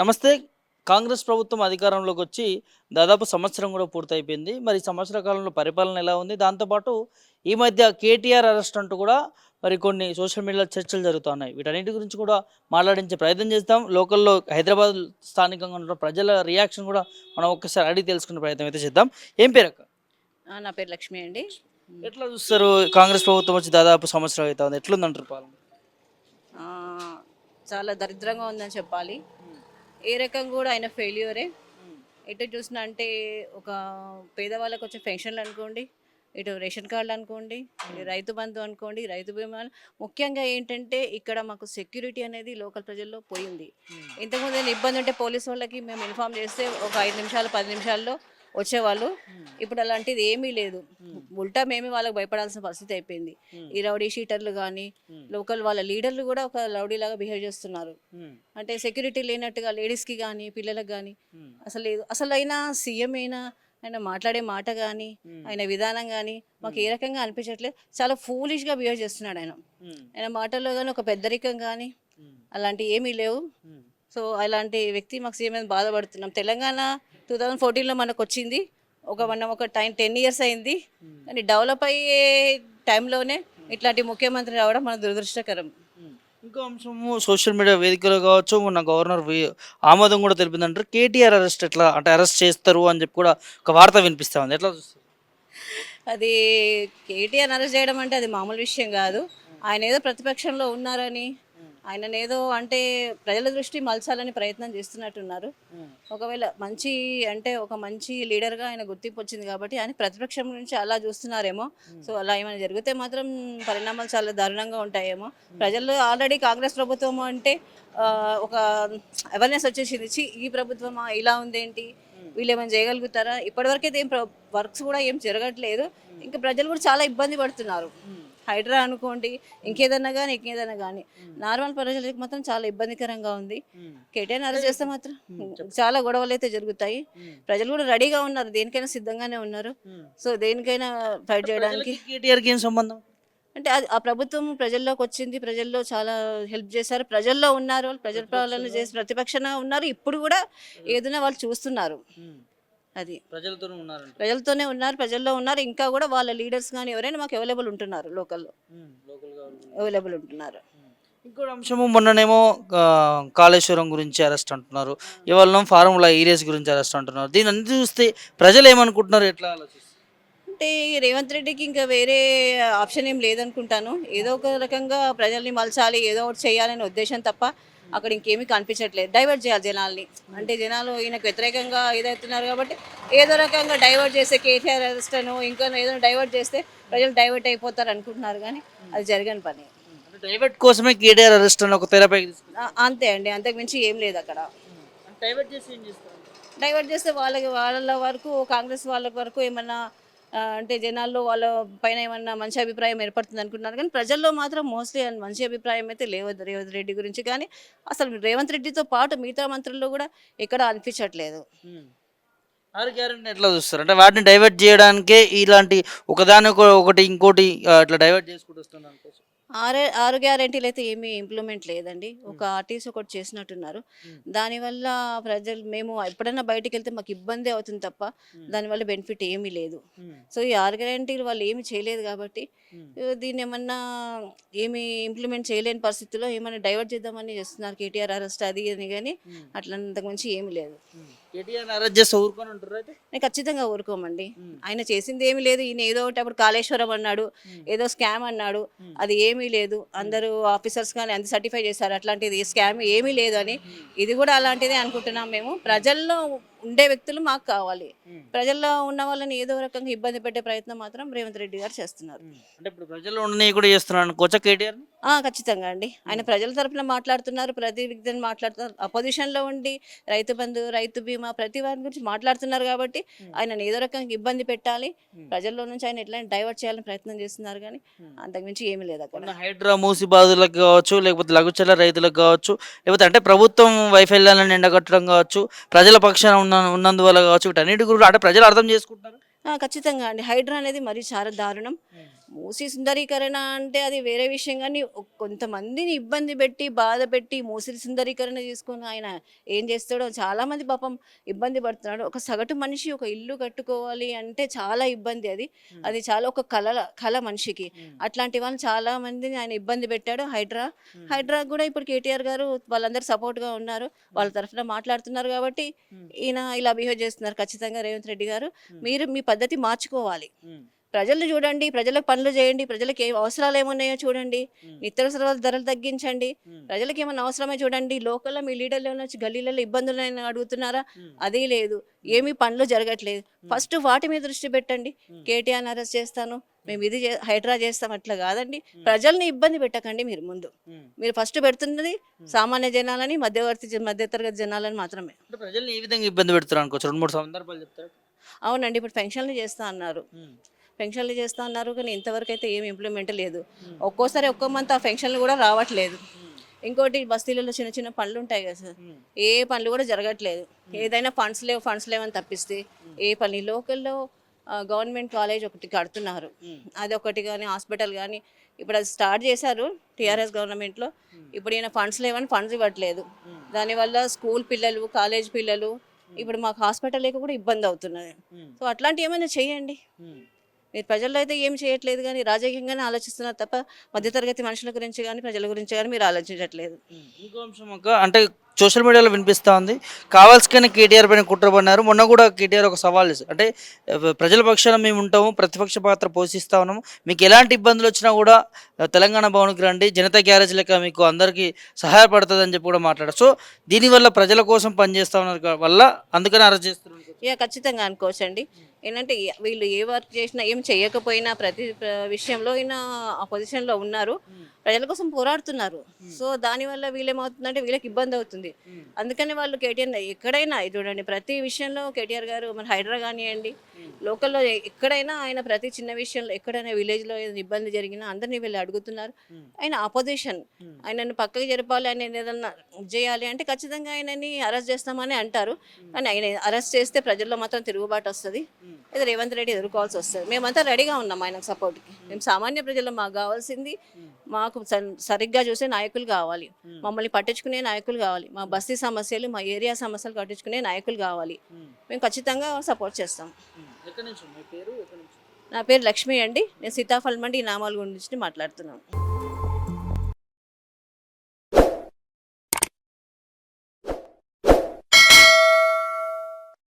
నమస్తే. కాంగ్రెస్ ప్రభుత్వం అధికారంలోకి వచ్చి దాదాపు సంవత్సరం కూడా పూర్తయిపోయింది. మరి ఈ సంవత్సర కాలంలో పరిపాలన ఎలా ఉంది? దాంతో పాటు ఈ మధ్య కేటీఆర్ అరెస్ట్ అంటూ కూడా మరి కొన్ని సోషల్ మీడియాలో చర్చలు జరుగుతున్నాయి. వీటన్నిటి గురించి కూడా మాట్లాడించే ప్రయత్నం చేద్దాం. లోకల్‌లో హైదరాబాద్ స్థానికంగా ఉన్న ప్రజల రియాక్షన్ కూడా మనం ఒక్కసారి అడిగి తెలుసుకునే ప్రయత్నం అయితే చేద్దాం. ఏం పేరక్క? నా పేరు లక్ష్మి అండి. ఎట్లా చూస్తారు? కాంగ్రెస్ ప్రభుత్వం వచ్చి దాదాపు సంవత్సరం అయితాంది. ఎట్లుందంటారు పాలన? ఆహ్, చాలా దరిద్రంగా ఉందని చెప్పాలి. ఏ రకంగా కూడా ఆయన ఫెయిల్యూరే. ఎటు చూసినా అంటే ఒక పేదవాళ్ళకి వచ్చే పెన్షన్లు అనుకోండి, ఇటు రేషన్ కార్డులు అనుకోండి, ఈ రైతు బంధు అనుకోండి, రైతు బీమా ముఖ్యంగా ఏంటంటే ఇక్కడ మాకు సెక్యూరిటీ అనేది లోకల్ ప్రజల్లో పోయింది. ఇంతకుముందు ఏదైనా ఇబ్బంది ఉంటే పోలీస్ వాళ్ళకి మేము ఇన్ఫార్మ్ చేస్తే ఒక 5 నిమిషాలు, 10 నిమిషాల్లో వచ్చేవాళ్ళు. ఇప్పుడు అలాంటిది ఏమీ లేదు. ఉల్టా మేమే వాళ్ళకి భయపడాల్సిన పరిస్థితి అయిపోయింది. ఈ రౌడీ షీటర్లు కానీ, లోకల్ వాళ్ళ లీడర్లు కూడా ఒక రౌడీలాగా బిహేవ్ చేస్తున్నారు. అంటే సెక్యూరిటీ లేనట్టుగా లేడీస్కి కానీ, పిల్లలకు కానీ అసలు లేదు. అసలు అయినా సీఎం అయినా ఆయన మాట్లాడే మాట కానీ, ఆయన విధానం కానీ మాకు ఏ రకంగా అనిపించట్లేదు. చాలా ఫూలిష్గా బిహేవ్ చేస్తున్నాడు ఆయన. ఆయన మాటల్లో కానీ ఒక పెద్దరికం కానీ అలాంటివి ఏమీ లేవు. సో అలాంటి వ్యక్తి మాకు సీఎం అని బాధపడుతున్నాం. తెలంగాణ 2014లో మనకు వచ్చింది. మనం ఒక 10 ఇయర్స్ అయింది. కానీ డెవలప్ అయ్యే టైంలోనే ఇట్లాంటి ముఖ్యమంత్రి రావడం మన దురదృష్టకరం. ఇంకో అంశము సోషల్ మీడియా వేదికలో కావచ్చు, మొన్న గవర్నర్ ఆమోదం కూడా తెలిపిందంటారు. కేటీఆర్ అరెస్ట్ ఎట్లా అంటే అరెస్ట్ చేస్తారు అని చెప్పి కూడా ఒక వార్త వినిపిస్తా ఉంది. ఎట్లా చూస్తారు? అది కేటీఆర్ అరెస్ట్ చేయడం అంటే అది మామూలు విషయం కాదు. ఆయన ఏదో ప్రతిపక్షంలో ఉన్నారని, ఆయననేదో అంటే ప్రజల దృష్టి మలచాలని ప్రయత్నం చేస్తున్నట్టున్నారు. ఒకవేళ మంచి అంటే ఒక మంచి లీడర్గా ఆయన గుర్తింపు వచ్చింది కాబట్టి ఆయన ప్రతిపక్షం నుంచి అలా చూస్తున్నారేమో. సో అలా ఏమైనా జరిగితే మాత్రం పరిణామాలు చాలా దారుణంగా ఉంటాయేమో. ప్రజల్లో ఆల్రెడీ కాంగ్రెస్ ప్రభుత్వం అంటే ఒక అవేర్నెస్ వచ్చేసింది. ఈ ప్రభుత్వమా ఇలా ఉందేంటి, వీళ్ళు ఏమైనా చేయగలుగుతారా? ఇప్పటివరకైతే ఏం వర్క్స్ కూడా ఏం జరగట్లేదు. ఇంకా ప్రజలు కూడా చాలా ఇబ్బంది పడుతున్నారు. హైడ్రా అనుకోండి, ఇంకేదన్నా కానీ నార్మల్ ప్రజలకు మాత్రం చాలా ఇబ్బందికరంగా ఉంది. కేటీఆర్ అరెస్ట్ చేస్తే మాత్రం చాలా గొడవలు అయితే జరుగుతాయి. ప్రజలు కూడా రెడీగా ఉన్నారు, దేనికైనా సిద్ధంగానే ఉన్నారు. సో దేనికైనా ఫైట్ చేయడానికి. కేటీఆర్కి ఏం సంబంధం? అంటే అది ఆ ప్రభుత్వం ప్రజల్లోకి వచ్చింది, ప్రజల్లో చాలా హెల్ప్ చేశారు, ప్రజల్లో ఉన్నారు, వాళ్ళు ప్రజల పాలన చేసి ప్రతిపక్షంగా ఉన్నారు. ఇప్పుడు కూడా ఏదైనా వాళ్ళు చూస్తున్నారు. అది ప్రజలతోనే ఉన్నారంట. ప్రజలతోనే ఉన్నారు, ప్రజల్లో ఉన్నారు. ఇంకా కూడా వాళ్ళ లీడర్స్ కానీ ఎవరైనా మాకు అవైలబుల్ ఉంటున్నారు, లోకల్లో అవైలబుల్ ఉంటున్నారు. ఇంకోటి అంశము మొన్ననేమో కాళేశ్వరం గురించి అరెస్ట్ అంటున్నారు. ఇవాళ ఫార్ములా ఈరేస్ గురించి అరెస్ట్ అంటున్నారు. దీని అన్ని చూస్తే ప్రజలు ఏమనుకుంటున్నారు? ఎట్లా ఆలోచిస్తారు? అంటే రేవంత్ రెడ్డికి ఇంకా వేరే ఆప్షన్ ఏం లేదనుకుంటాను. ఏదో ఒక రకంగా ప్రజల్ని మలచాలి, ఏదో ఒకటి చేయాలనే ఉద్దేశం తప్ప అక్కడ ఇంకేమీ కనిపించట్లేదు. డైవర్ట్ చేయాలి జనాల్ని. అంటే జనాలు ఈయనకు వ్యతిరేకంగా ఇదవుతున్నారు కాబట్టి ఏదో రకంగా డైవర్ట్ చేస్తే కేటీఆర్ అరెస్ట్ అను ఇంకా ఏదో డైవర్ట్ చేస్తే ప్రజలు డైవర్ట్ అయిపోతారు అనుకుంటున్నారు, కానీ అది జరగని పని. అంటే డైవర్ట్ కోసమే కేటీఆర్ అరెస్ట్ అని ఒక తెరపై అంతే అండి, అంతకు మించి ఏం లేదు అక్కడ. డైవర్ట్ చేసి ఏం చేస్తారు? డైవర్ట్ చేస్తే వాళ్ళ వరకు కాంగ్రెస్ వాళ్ళ వరకు ఏమన్నా అంటే జనాల్లో వాళ్ళ పైన ఏమన్నా మంచి అభిప్రాయం ఏర్పడుతుంది అనుకుంటున్నారు, కానీ ప్రజల్లో మాత్రం మోస్ట్లీ మంచి అభిప్రాయం అయితే లేవు రేవంత్ రెడ్డి గురించి. కానీ అసలు రేవంత్ రెడ్డితో పాటు మిగతా మంత్రుల్లో కూడా ఎక్కడ అనిపించట్లేదు. 6 గ్యారెంటీ ఎట్లా చూస్తారు? అంటే వాటిని డైవర్ట్ చేయడానికే ఇలాంటి ఒకదాని ఒకటి ఇంకోటి ఇట్లా డైవర్ట్ చేసుకుంటూ వస్తుంది అనుకోవచ్చు. ఆరు గ్యారెంటీలు అయితే ఏమీ ఇంప్లిమెంట్ లేదండి. ఒక ఆర్టీసీ ఒకటి చేసినట్టున్నారు. దానివల్ల ప్రజలు మేము ఎప్పుడైనా బయటికి వెళ్తే మాకు ఇబ్బంది అవుతుంది తప్ప దానివల్ల బెనిఫిట్ ఏమీ లేదు. సో ఈ 6 గ్యారెంటీలు వాళ్ళు ఏమి చేయలేదు కాబట్టి దీన్ని ఏమన్నా ఏమి ఇంప్లిమెంట్ చేయలేని పరిస్థితుల్లో ఏమైనా డైవర్ట్ చేద్దామని చేస్తున్నారు. కేటీఆర్ అరెస్ట్ అది అని, కానీ అట్లా అంతకుమించి ఏమీ లేదు. కేటీఆర్ అరెస్ట్ చేస్తే ఊరుకొని ఉంటారు అయితే? నేను ఖచ్చితంగా ఊరుకోమండి. ఆయన చేసింది ఏమీ లేదు. ఈయన ఏదో ఒకటి అప్పుడు కాళేశ్వరం అన్నాడు, ఏదో స్కామ్ అన్నాడు, అది ఏమీ లేదు. అందరూ ఆఫీసర్స్ కానీ అంత సర్టిఫై చేశారు అట్లాంటిది స్కామ్ ఏమీ లేదు అని. ఇది కూడా అలాంటిదే అనుకుంటున్నాం మేము. ప్రజల్లో ఉండే వ్యక్తులు మాకు కావాలి. ప్రజల్లో ఉన్న వాళ్ళని ఏదో రకంగా ఇబ్బంది పెట్టే ప్రయత్నం మాత్రం రేవంత్ రెడ్డి గారు చేస్తున్నారు. అంటే ఇప్పుడు ప్రజల్లో ఉండని కూడా చేస్తున్నాను అనుకోవచ్చా కేటీఆర్? ఖచ్చితంగా అండి. ఆయన ప్రజల తరపున మాట్లాడుతున్నారు, ప్రతి వ్యక్తిని మాట్లాడుతున్నారు. అపోజిషన్లో ఉండి రైతు బంధు, రైతు బీమా ప్రతి వారి గురించి మాట్లాడుతున్నారు కాబట్టి ఆయన ఏదో రకంగా ఇబ్బంది పెట్టాలి, ప్రజల్లో నుంచి ఆయన ఎట్లయినా డైవర్ట్ చేయాలని ప్రయత్నం చేస్తున్నారు, కానీ అంతకుమించి ఏమీ లేదు అక్కడ. హైడ్రా మూసి బాధలకు కావచ్చు, లేకపోతే లఘుచల రైతులకు కావచ్చు, లేకపోతే అంటే ప్రభుత్వం వైఫల్యాలను ఎండగట్టడం కావచ్చు, ప్రజల పక్షాన ఉన్నందువల్ల కావచ్చు, వీటన్నిటి గురించి అంటే ప్రజలు అర్థం చేసుకుంటారు. ఖచ్చితంగా అండి. హైడ్రా అనేది మరీ చాలా దారుణం. మూసీ సుందరీకరణ అంటే అది వేరే విషయం, కానీ కొంతమందిని ఇబ్బంది పెట్టి బాధ పెట్టి మూసిరి సుందరీకరణ చేసుకొని ఆయన ఏం చేస్తాడో చాలా మంది పాపం ఇబ్బంది పడుతున్నాడు. ఒక సగటు మనిషి ఒక ఇల్లు కట్టుకోవాలి అంటే చాలా ఇబ్బంది. అది చాలా ఒక కళ మనిషికి. అట్లాంటి వాళ్ళు చాలా మందిని ఆయన ఇబ్బంది పెట్టాడు. హైడ్రా కూడా ఇప్పుడు కేటీఆర్ గారు వాళ్ళందరూ సపోర్ట్ గా ఉన్నారు, వాళ్ళ తరఫున మాట్లాడుతున్నారు కాబట్టి ఈయన ఇలా బిహేవ్ చేస్తున్నారు. ఖచ్చితంగా రేవంత్ రెడ్డి గారు మీరు మీ పద్ధతి మార్చుకోవాలి. ప్రజలు చూడండి, ప్రజలకు పనులు చేయండి, ప్రజలకు ఏం అవసరాలు ఏమున్నాయో చూడండి, నిత్యావసరాల ధరలు తగ్గించండి, ప్రజలకు ఏమైనా అవసరమే చూడండి. లోకల్లో మీ లీడర్లు ఏమైనా వచ్చి గల్లీలలో ఇబ్బందులు అడుగుతున్నారా? అది లేదు, ఏమీ పనులు జరగట్లేదు. ఫస్ట్ వాటి మీద దృష్టి పెట్టండి. కేటీఆర్ అరెస్ట్ చేస్తాను, మేము ఇది హైడ్రా చేస్తాం, అట్లా కాదండి. ప్రజల్ని ఇబ్బంది పెట్టకండి. మీరు ఫస్ట్ పెడుతున్నది సామాన్య జనాలని, మధ్యతరగతి జనాలని మాత్రమే. ప్రజల్ని ఏ విధంగా ఇబ్బంది పెడుతున్నారు అనుకోవచ్చు? 2-3 సందర్భాలు చెప్తారు. అవునండి, ఇప్పుడు పెన్షన్లు చేస్తా అన్నారు కానీ ఇంతవరకు అయితే ఏమి ఇంప్లిమెంట్ లేదు. ఒక్కోసారి ఒక్కో మంత్ ఆ పెన్షన్లు కూడా రావట్లేదు. ఇంకోటి బస్తీలలో చిన్న చిన్న పనులు ఉంటాయి కదా సార్, ఏ పనులు కూడా జరగట్లేదు. ఏదైనా ఫండ్స్ లేవని తప్పిస్తే ఏ పని. లోకల్లో గవర్నమెంట్ కాలేజ్ ఒకటి కడుతున్నారు, అది ఒకటి కానీ హాస్పిటల్ కానీ ఇప్పుడు అది స్టార్ట్ చేశారు టీఆర్ఎస్ గవర్నమెంట్లో. ఇప్పుడు ఈయన ఫండ్స్ లేవని ఫండ్స్ ఇవ్వట్లేదు. దానివల్ల స్కూల్ పిల్లలు, కాలేజ్ పిల్లలు, ఇప్పుడు మాకు హాస్పిటల్ లేక కూడా ఇబ్బంది అవుతున్నది. సో అట్లాంటివి ఏమైనా చేయండి. మీరు ప్రజల్లో అయితే ఏం చేయట్లేదు కానీ రాజకీయంగానే ఆలోచిస్తున్నారు తప్ప మధ్యతరగతి మనుషుల గురించి కానీ ప్రజల గురించి కానీ మీరు ఆలోచించట్లేదు. ఇంకో అంశం అక్క, అంటే సోషల్ మీడియాలో వినిపిస్తూ ఉంది కావాల్సిన కేటీఆర్ పైన కుట్రపడినారు. మొన్న కూడా కేటీఆర్ ఒక సవాల్ చేశారు, అంటే ప్రజల పక్షాన మేము ఉంటాము, ప్రతిపక్ష పాత్ర పోషిస్తా ఉన్నాము, మీకు ఎలాంటి ఇబ్బందులు వచ్చినా కూడా తెలంగాణ భవన్కి రండి, జనతా గ్యారేజ్ లెక్క మీకు అందరికీ సహాయపడుతుంది అని చెప్పి కూడా మాట్లాడారు. సో దీనివల్ల ప్రజల కోసం పనిచేస్తా ఉన్నారు వల్ల అందుకని అరెస్ట్ చేస్తున్నారు. ఖచ్చితంగా అనుకోవచ్చండి. ఏంటంటే వీళ్ళు ఏ వర్క్ చేసినా ఏం చేయకపోయినా ప్రతి విషయంలో అయినా ఆ పొజిషన్లో ఉన్నారు, ప్రజల కోసం పోరాడుతున్నారు. సో దానివల్ల వీళ్ళేమవుతుందంటే వీళ్ళకి ఇబ్బంది అవుతుంది. అందుకని వాళ్ళు కేటీఆర్ ఎక్కడైనా చూడండి, ప్రతి విషయంలో కేటీఆర్ గారు మన హైడ్రా కానివ్వండి, లోకల్లో ఎక్కడైనా ఆయన ప్రతి చిన్న విషయంలో ఎక్కడైనా విలేజ్లో ఏదైనా ఇబ్బంది జరిగినా అందరినీ వీళ్ళు అడుగుతున్నారు. ఆయన అపోజిషన్, ఆయనను పక్కకి జరపాలి, ఆయన ఏదన్నా చేయాలి అంటే ఖచ్చితంగా ఆయనని అరెస్ట్ చేస్తామని అంటారు. కానీ ఆయన అరెస్ట్ చేస్తే ప్రజల్లో మాత్రం తిరుగుబాటు వస్తుంది, ఇది రేవంత్ రెడ్డి ఎదుర్కోవాల్సి వస్తుంది. మేమంతా రెడీగా ఉన్నాం ఆయనకు సపోర్ట్కి. మేము సామాన్య ప్రజల్లో మాకు కావాల్సింది, మాకు సరిగ్గా చూసే నాయకులు కావాలి, మమ్మల్ని పట్టించుకునే నాయకులు కావాలి, మా బస్తీ సమస్యలు, మా ఏరియా సమస్యలు పట్టించుకునే నాయకులు కావాలి. మేము ఖచ్చితంగా సపోర్ట్ చేస్తాం. ఎక్కడి నుంచి? మీ పేరు? నా పేరు లక్ష్మి అండి, నేను సీతాఫల్ మండి నామాల గురించి మాట్లాడుతున్నాను.